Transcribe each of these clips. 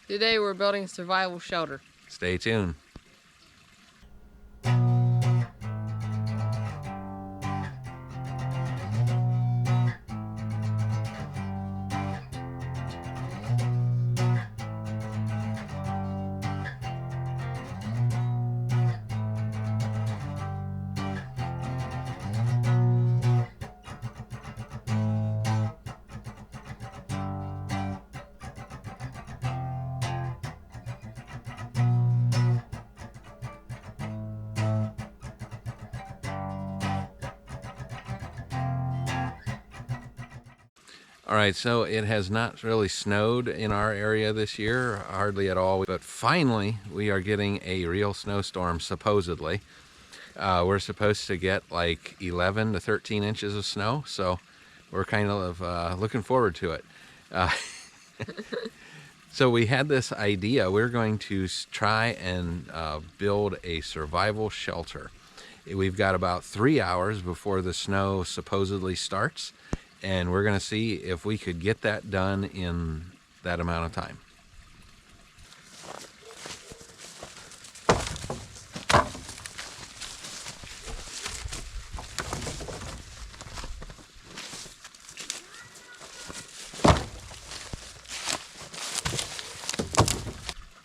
Today we're building a survival shelter. Stay tuned. All right, so it has not really snowed in our area this year, hardly at all, but finally we are getting a real snowstorm, supposedly. We're supposed to get like 11 to 13 inches of snow, so we're kind of looking forward to it. So we had this idea. We're going to try and build a survival shelter. We've got about 3 hours before the snow supposedly starts, and we're going to see if we could get that done in that amount of time.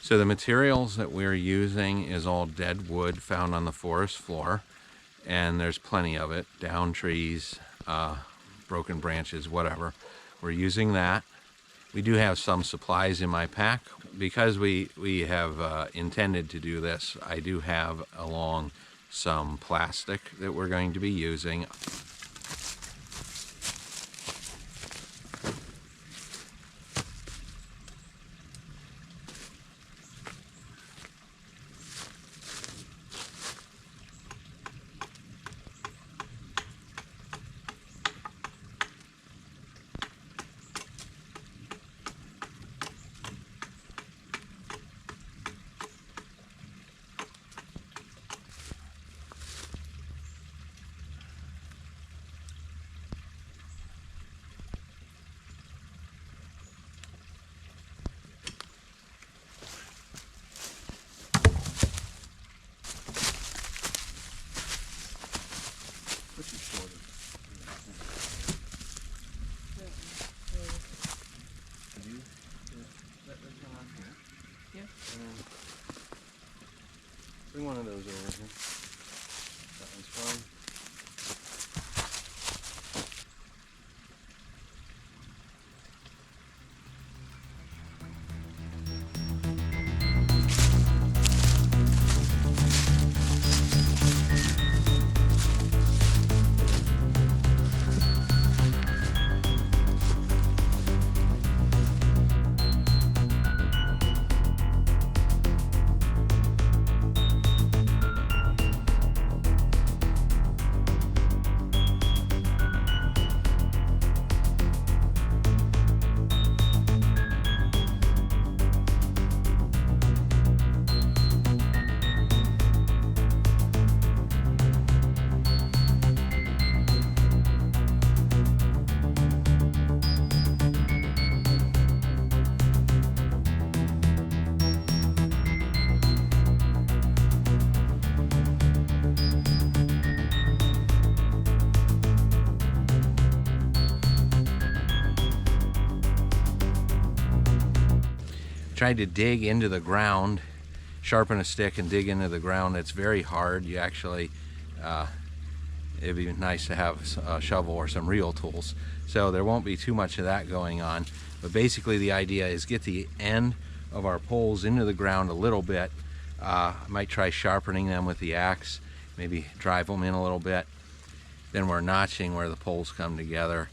So the materials that we're using is all dead wood found on the forest floor, and there's plenty of it, down trees, broken branches, whatever. We're using that. We do have some supplies in my pack. Because we have intended to do this, I do have along some plastic that we're going to be using. Bring one of those over here. That one's fine. Tried to dig into the ground, sharpen a stick and dig into the ground. It's very hard. You actually, it'd be nice to have a shovel or some real tools. So there won't be too much of that going on. But basically the idea is get the end of our poles into the ground a little bit. I might try sharpening them with the axe, maybe drive them in a little bit. Then we're notching where the poles come together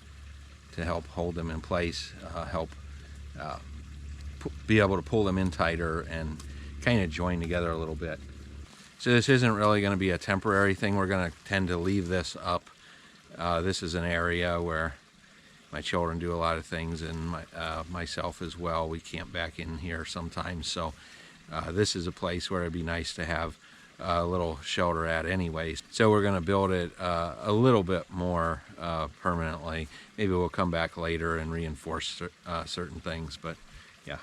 to help hold them in place, help be able to pull them in tighter and kind of join together a little bit. So this isn't really going to be a temporary thing. We're going to tend to leave this up. This is an area where my children do a lot of things, and myself as well. We camp back in here sometimes, so this is a place where it'd be nice to have a little shelter at anyways. So we're going to build it a little bit more permanently. Maybe we'll come back later and reinforce certain things, but yeah.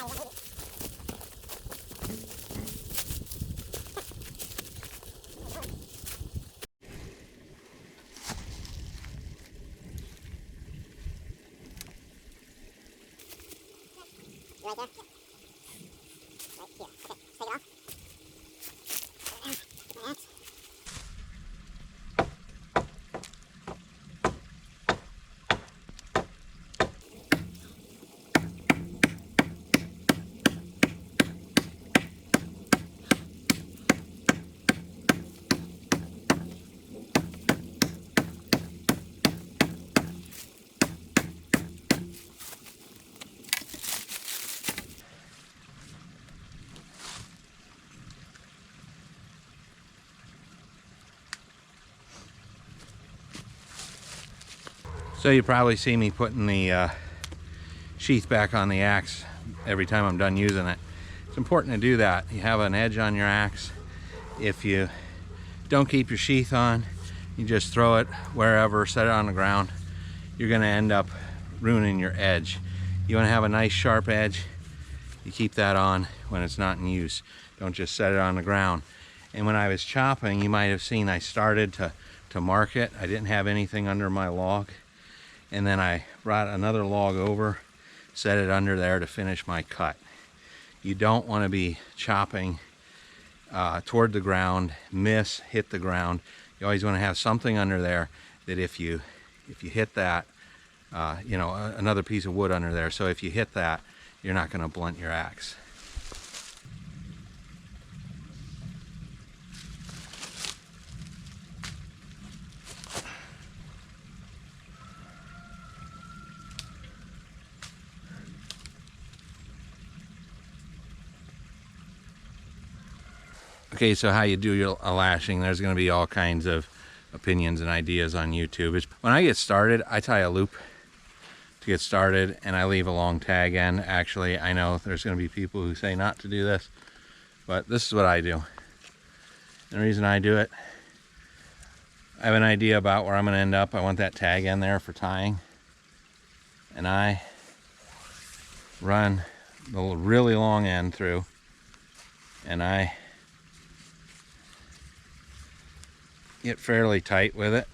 Right there? Right here. Okay, take it off. That's So you probably see me putting the sheath back on the axe every time I'm done using it. It's important to do that. You have an edge on your axe. If you don't keep your sheath on, you just throw it wherever, set it on the ground, you're going to end up ruining your edge. You want to have a nice sharp edge, you keep that on when it's not in use. Don't just set it on the ground. And when I was chopping, you might have seen I started to mark it. I didn't have anything under my log. And then I brought another log over, set it under there to finish my cut. You don't want to be chopping toward the ground, hit the ground. You always want to have something under there that if you hit that, you know, another piece of wood under there. So if you hit that, you're not going to blunt your axe. Okay, so how you do your lashing, there's going to be all kinds of opinions and ideas on YouTube. When I get started, I tie a loop to get started, and I leave a long tag end. Actually, I know there's going to be people who say not to do this, but this is what I do. And the reason I do it, I have an idea about where I'm going to end up. I want that tag end there for tying, and I run the really long end through, and I get fairly tight with it.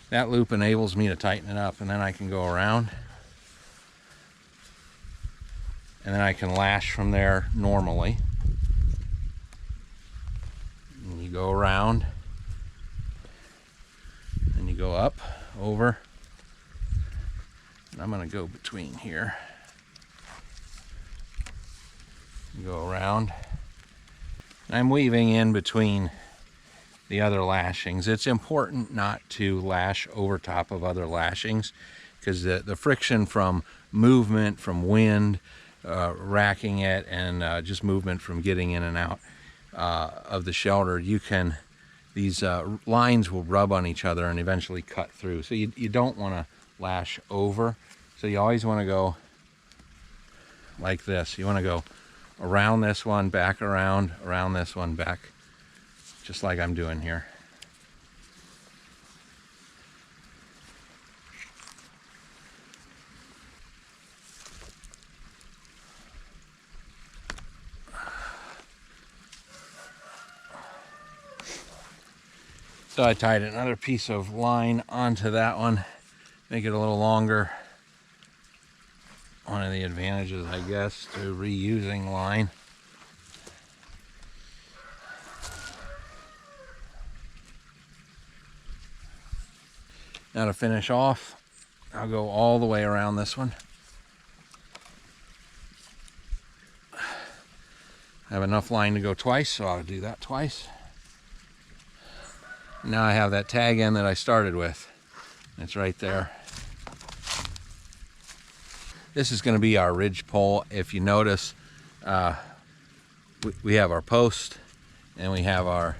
That loop enables me to tighten it up, and then I can go around, and then I can lash from there normally. And you go around, and you go up, over, and I'm going to go between here. Go around, and I'm weaving in between the other lashings. It's important not to lash over top of other lashings, because the friction from movement, from wind, racking it, and just movement from getting in and out of the shelter, these lines will rub on each other and eventually cut through. So you don't want to lash over. So you always want to go like this. You want to go around this one, back around this one, back, just like I'm doing here. So I tied another piece of line onto that one, make it a little longer. One of the advantages, I guess, to reusing line. Now to finish off, I'll go all the way around this one. I have enough line to go twice, so I'll do that twice. Now I have that tag end that I started with. It's right there. This is going to be our ridge pole. If you notice, we have our post, and we have our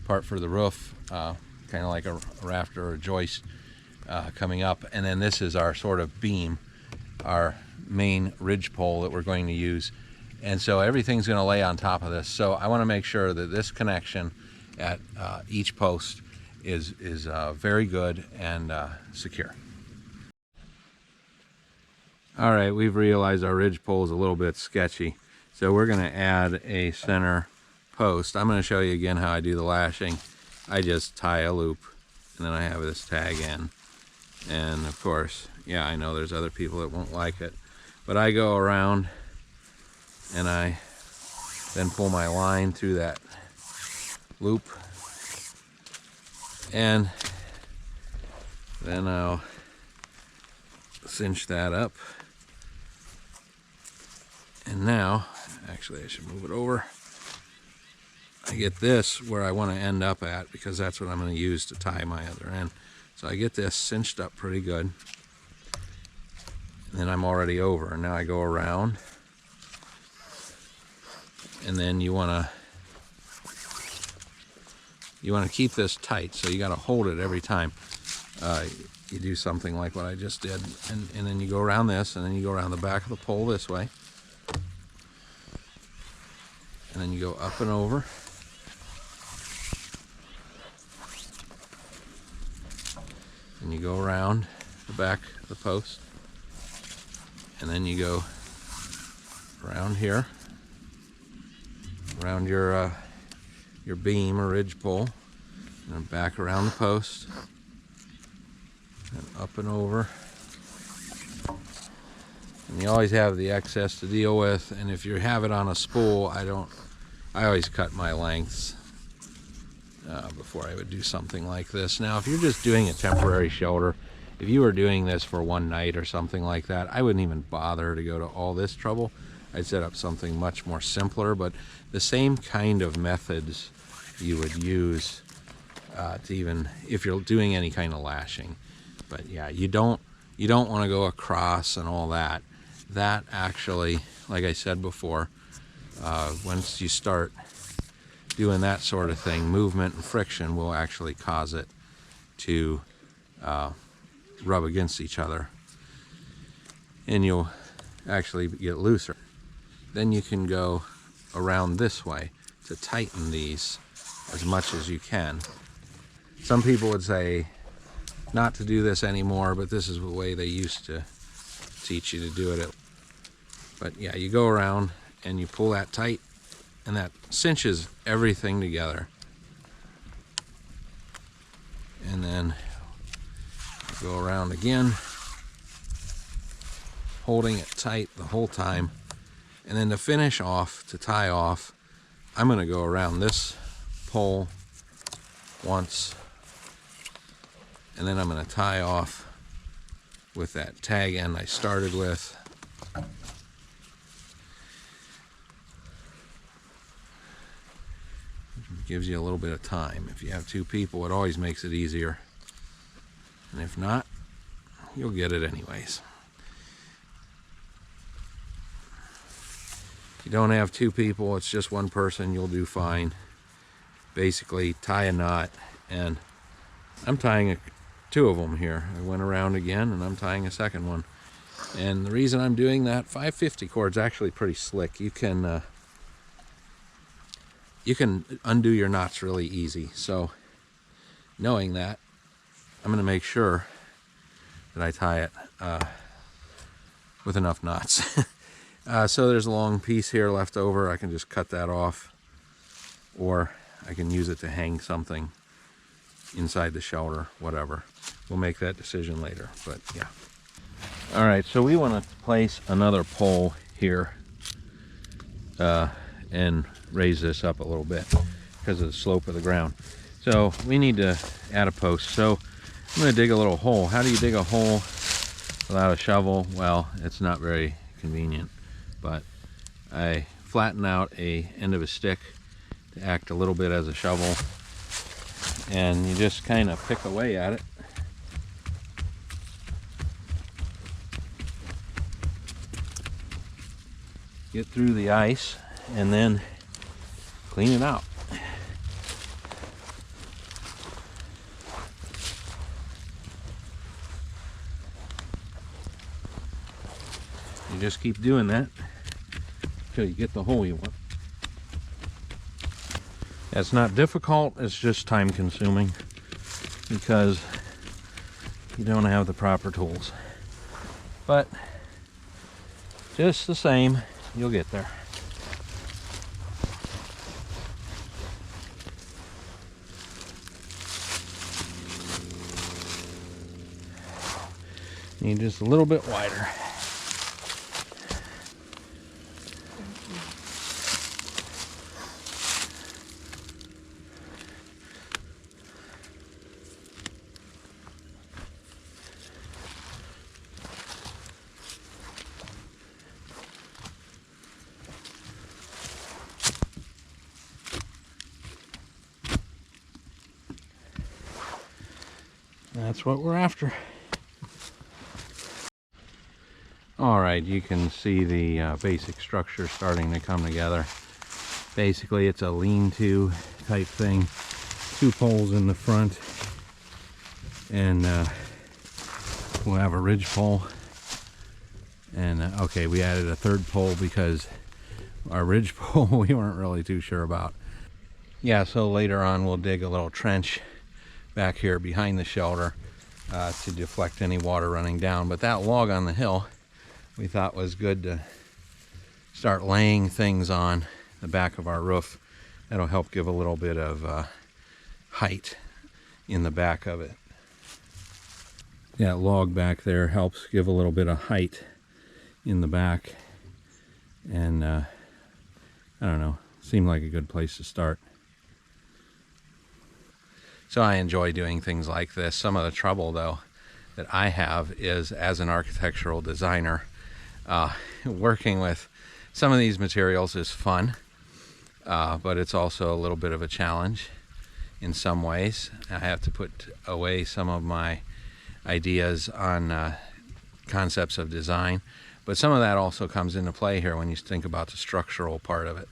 part for the roof, kind of like a rafter or a joist coming up. And then this is our sort of beam, our main ridge pole that we're going to use. And so everything's going to lay on top of this. So I want to make sure that this connection at each post is very good and secure. All right, we've realized our ridge pole is a little bit sketchy, so we're going to add a center post. I'm going to show you again how I do the lashing. I just tie a loop, and then I have this tag in. And of course, yeah, I know there's other people that won't like it, but I go around and I then pull my line through that loop, and then I'll cinch that up. And now, actually I should move it over. I get this where I want to end up at, because that's what I'm going to use to tie my other end. So I get this cinched up pretty good. And then I'm already over. And now I go around. And then you want to keep this tight, so you got to hold it every time. You do something like what I just did, and then you go around this, and then you go around the back of the pole this way, and then you go up and over, and you go around the back of the post, and then you go around here, around your beam or ridge pole, and then back around the post, and up and over. And you always have the excess to deal with, and if you have it on a spool, I always cut my lengths before I would do something like this. Now, if you're just doing a temporary shelter, if you were doing this for one night or something like that, I wouldn't even bother to go to all this trouble. I'd set up something much more simpler, but the same kind of methods you would use to even if you're doing any kind of lashing. But yeah, you don't want to go across and all that. That actually, like I said before, once you start doing that sort of thing, movement and friction will actually cause it to rub against each other, and you'll actually get looser. Then you can go around this way to tighten these as much as you can. Some people would say not to do this anymore, but this is the way they used to teach you to do it. But yeah, you go around and you pull that tight, and that cinches everything together. And then go around again, holding it tight the whole time. And then to finish off, to tie off, I'm going to go around this pole once, and then I'm going to tie off with that tag end I started with. It gives you a little bit of time. If you have two people, it always makes it easier. And if not, you'll get it anyways. If you don't have two people, it's just one person, you'll do fine. Basically, tie a knot, and I'm tying two of them here. I went around again, and I'm tying a second one. And the reason I'm doing that, 550 cord's actually pretty slick. You can undo your knots really easy. So, knowing that, I'm going to make sure that I tie it with enough knots. So there's a long piece here left over. I can just cut that off, or I can use it to hang something inside the shelter, whatever. We'll make that decision later, but yeah. All right, so we want to place another pole here and raise this up a little bit because of the slope of the ground. So we need to add a post. So I'm going to dig a little hole. How do you dig a hole without a shovel? Well, it's not very convenient, but I flatten out a end of a stick to act a little bit as a shovel, and you just kind of pick away at it. Get through the ice and then clean it out. You just keep doing that until you get the hole you want. It's not difficult, it's just time consuming because you don't have the proper tools. But Just the same, you'll get there. Need just a little bit wider. That's what we're after. Alright, you can see the basic structure starting to come together. Basically, it's a lean-to type thing. 2 poles in the front, and we'll have a ridge pole. And okay, we added a 3rd pole because our ridge pole we weren't really too sure about. Yeah, so later on we'll dig a little trench back here behind the shelter to deflect any water running down. But that log on the hill we thought was good to start laying things on the back of our roof. That'll help give a little bit of height in the back of it. That log back there helps give a little bit of height in the back, and I don't know, seemed like a good place to start. So I enjoy doing things like this. Some of the trouble though that I have is, as an architectural designer, working with some of these materials is fun, but it's also a little bit of a challenge in some ways. I have to put away some of my ideas on concepts of design, but some of that also comes into play here when you think about the structural part of it.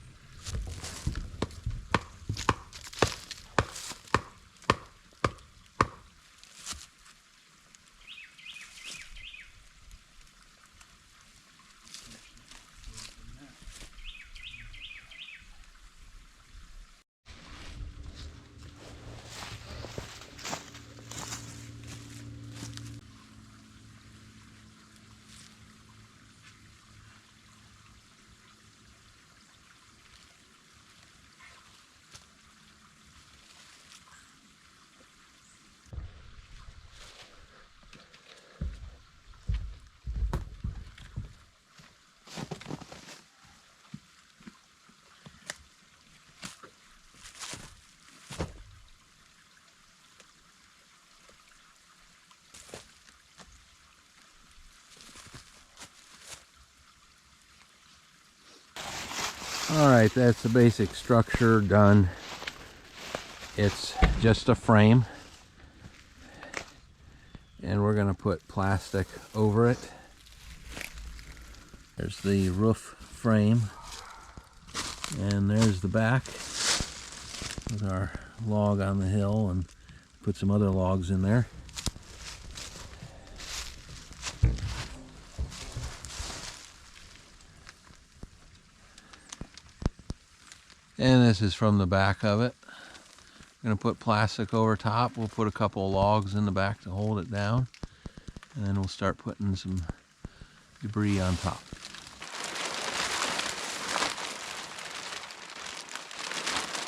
Alright, that's the basic structure done. It's just a frame, and we're going to put plastic over it. There's the roof frame, and there's the back with our log on the hill, and put some other logs in there. And this is from the back of it. I'm going to put plastic over top. We'll put a couple of logs in the back to hold it down, and then we'll start putting some debris on top.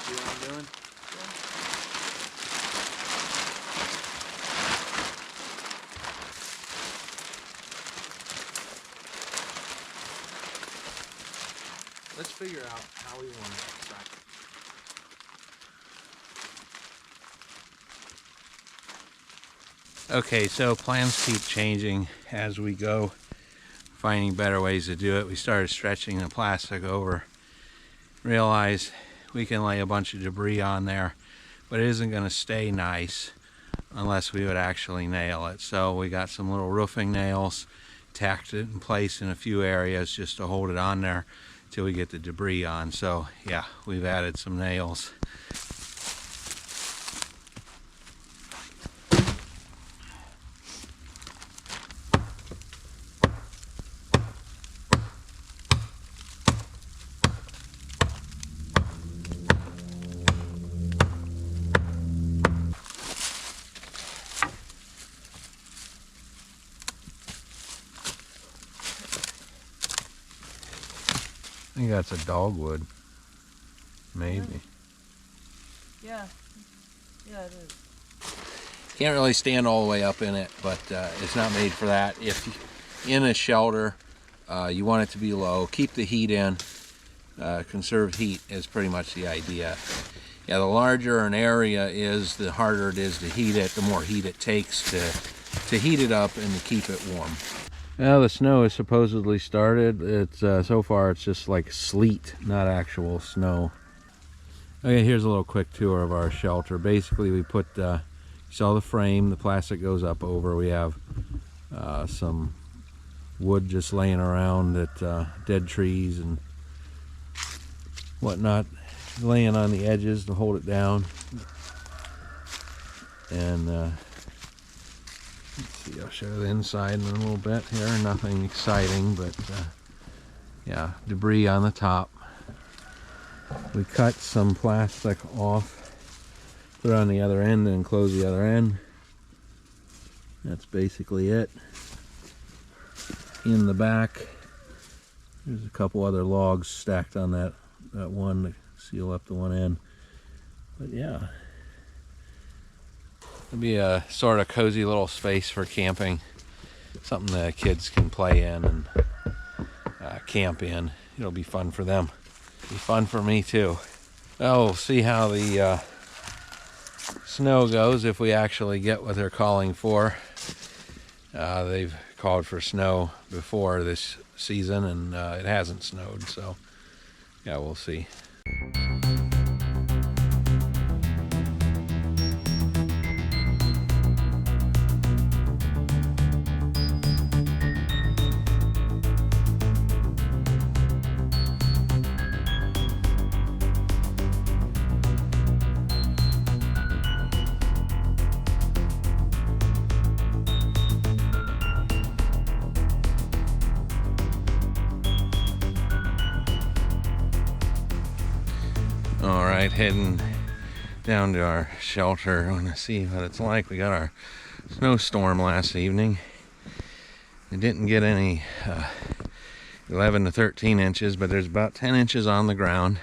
See what I'm doing? Let's figure out how we want to stack it. Okay, so plans keep changing as we go, finding better ways to do it. We started stretching the plastic over, realized we can lay a bunch of debris on there, but it isn't going to stay nice unless we would actually nail it. So we got some little roofing nails, tacked it in place in a few areas just to hold it on there till we get the debris on. So yeah, we've added some nails. I think that's a dogwood. Maybe. Yeah. Yeah, it is. Can't really stand all the way up in it, but it's not made for that. If in a shelter, you want it to be low, keep the heat in, conserve heat is pretty much the idea. Yeah, the larger an area is, the harder it is to heat it, the more heat it takes to heat it up and to keep it warm. Well, the snow is supposedly started. It's so far it's just like sleet, not actual snow. Okay, here's a little quick tour of our shelter. Basically, we put, you saw the frame, the plastic goes up over. We have some wood just laying around at dead trees and whatnot, laying on the edges to hold it down. And let's see, I'll show the inside in a little bit here. Nothing exciting, but yeah, debris on the top. We cut some plastic off, put it on the other end, and close the other end. That's basically it. In the back, there's a couple other logs stacked on that one to seal up the one end. But yeah, it'll be a sort of cozy little space for camping, something the kids can play in and camp in. It'll be fun for them. Be fun for me too. Well, we'll see how the snow goes, if we actually get what they're calling for. They've called for snow before this season, and it hasn't snowed, so yeah, we'll see. All right, heading down to our shelter. I want to see what it's like. We got our snowstorm last evening. We didn't get any 11 to 13 inches, but there's about 10 inches on the ground.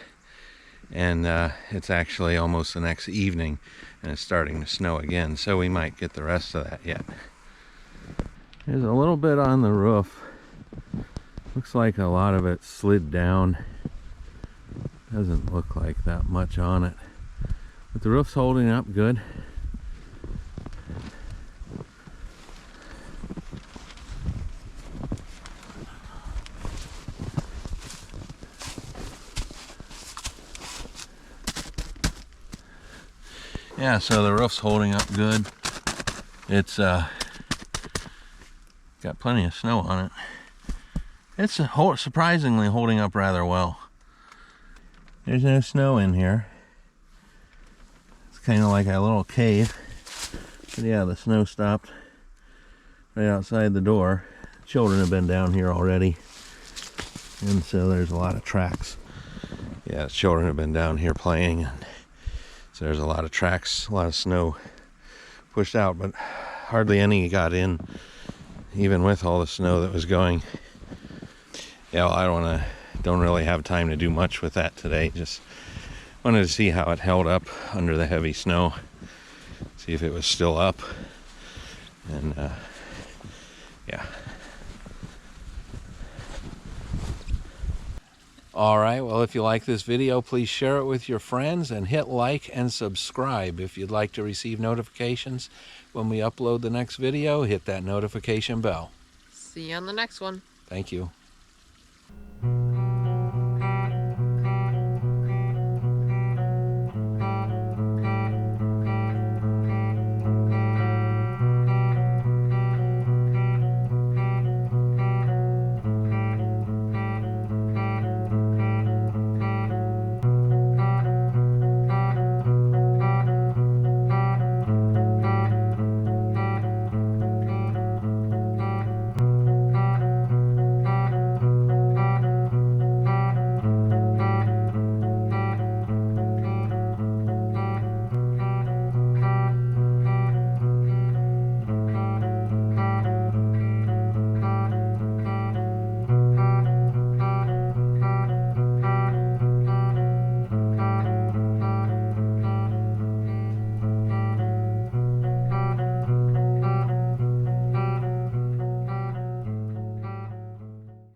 And it's actually almost the next evening, and it's starting to snow again, so we might get the rest of that yet. There's a little bit on the roof. Looks like a lot of it slid down. Doesn't look like that much on it, but the roof's holding up good. Yeah, so the roof's holding up good. It's got plenty of snow on it. It's surprisingly holding up rather well. There's no snow in here. It's kind of like a little cave. But yeah, the snow stopped right outside the door. Children have been down here already, and so there's a lot of tracks. Yeah, the children have been down here playing, and so there's a lot of tracks, a lot of snow pushed out, but hardly any got in, even with all the snow that was going. Yeah, well, I don't really have time to do much with that today. Just wanted to see how it held up under the heavy snow, see if it was still up, and yeah. Alright, well, if you like this video, please share it with your friends and hit like and subscribe. If you'd like to receive notifications when we upload the next video, hit that notification bell. See you on the next one. Thank you.